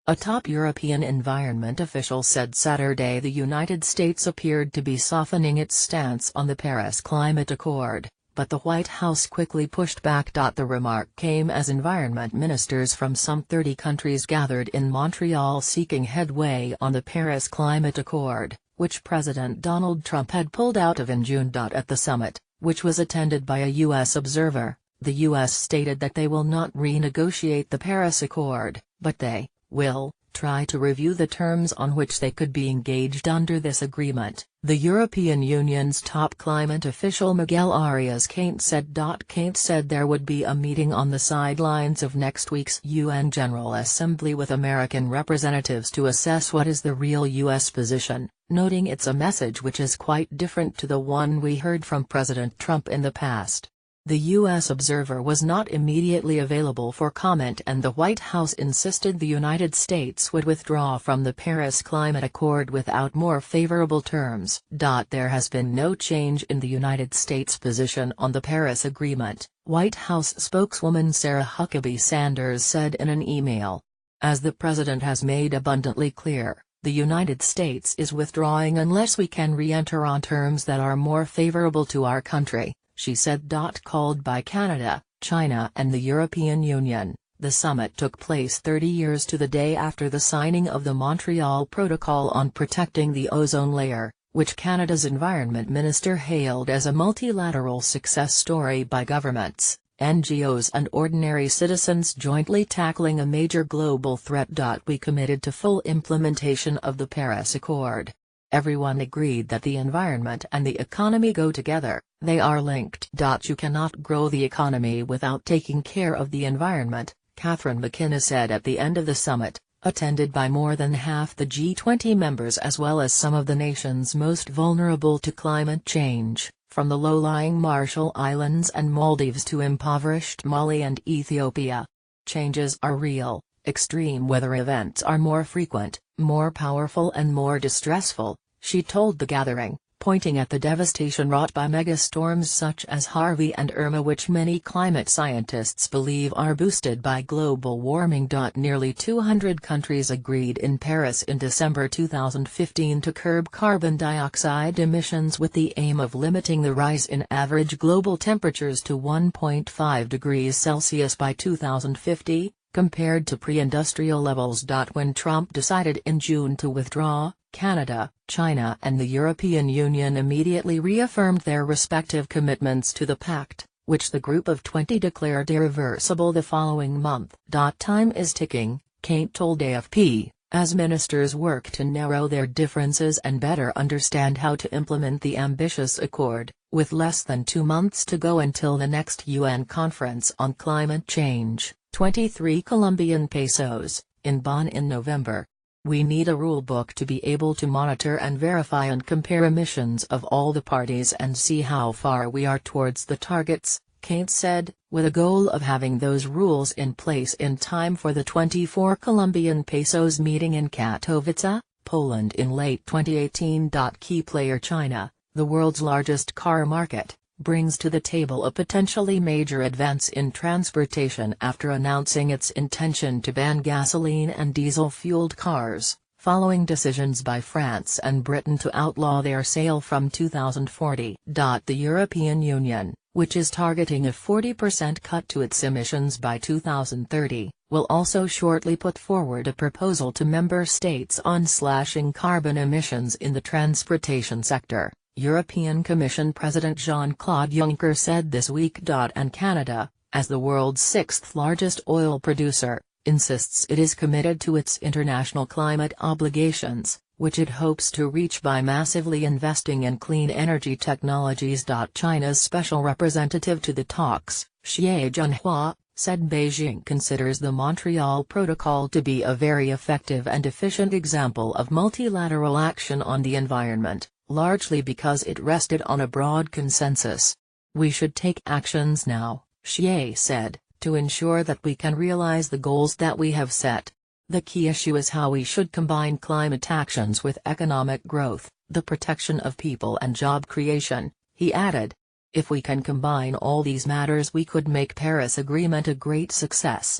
A top European environment official said Saturday the United States appeared to be softening its stance on the Paris Climate Accord, but the White House quickly pushed back. The remark came as environment ministers from some 30 countries gathered in Montreal seeking headway on the Paris Climate Accord, which President Donald Trump had pulled out of in June. At the summit, which was attended by a U.S. observer, the U.S. stated that they will not renegotiate the Paris Accord, but they will try to review the terms on which they could be engaged under this agreement. The European Union's top climate official Miguel Arias Cañete said there would be a meeting on the sidelines of next week's UN General Assembly with American representatives to assess what is the real U.S. position, noting it's a message which is quite different to the one we heard from President Trump in the past. The U.S. observer was not immediately available for comment, and the White House insisted the United States would withdraw from the Paris Climate Accord without more favorable terms. There has been no change in the United States' position on the Paris Agreement, White House spokeswoman Sarah Huckabee Sanders said in an email. As the president has made abundantly clear, the United States is withdrawing unless we can re-enter on terms that are more favorable to our country, she said. Called by Canada, China and the European Union, the summit took place 30 years to the day after the signing of the Montreal Protocol on protecting the ozone layer, which Canada's environment minister hailed as a multilateral success story by governments, NGOs and ordinary citizens jointly tackling a major global threat. We committed to full implementation of the Paris Accord. Everyone agreed that the environment and the economy go together, they are linked. You cannot grow the economy without taking care of the environment, Catherine McKenna said at the end of the summit, attended by more than half the G20 members as well as some of the nations most vulnerable to climate change, from the low-lying Marshall Islands and Maldives to impoverished Mali and Ethiopia. Changes are real. Extreme weather events are more frequent, more powerful and more distressful, she told the gathering, pointing at the devastation wrought by megastorms such as Harvey and Irma, which many climate scientists believe are boosted by global warming. Nearly 200 countries agreed in Paris in December 2015 to curb carbon dioxide emissions with the aim of limiting the rise in average global temperatures to 1.5 degrees Celsius by 2050. Compared to pre-industrial levels. When Trump decided in June to withdraw, Canada, China and the European Union immediately reaffirmed their respective commitments to the pact, which the Group of 20 declared irreversible the following month. Time is ticking, Cañete told AFP, as ministers work to narrow their differences and better understand how to implement the ambitious accord, with less than 2 months to go until the next UN conference on climate change. 23 Colombian pesos, in Bonn in November. We need a rulebook to be able to monitor and verify and compare emissions of all the parties and see how far we are towards the targets, Cañete said, with a goal of having those rules in place in time for the 24 Colombian pesos meeting in Katowice, Poland in late 2018. Key player China, the world's largest car market, brings to the table a potentially major advance in transportation after announcing its intention to ban gasoline and diesel-fueled cars, following decisions by France and Britain to outlaw their sale from 2040. The European Union, which is targeting a 40% cut to its emissions by 2030, will also shortly put forward a proposal to member states on slashing carbon emissions in the transportation sector. European Commission President Jean-Claude Juncker said this week. And Canada, as the world's 6th largest oil producer, insists it is committed to its international climate obligations, which it hopes to reach by massively investing in clean energy technologies. China's special representative to the talks, Xie Zhenhua, said Beijing considers the Montreal Protocol to be a very effective and efficient example of multilateral action on the environment, largely because it rested on a broad consensus. We should take actions now, Xie said, to ensure that we can realize the goals that we have set. The key issue is how we should combine climate actions with economic growth, the protection of people and job creation, he added. If we can combine all these matters, we could make Paris Agreement a great success.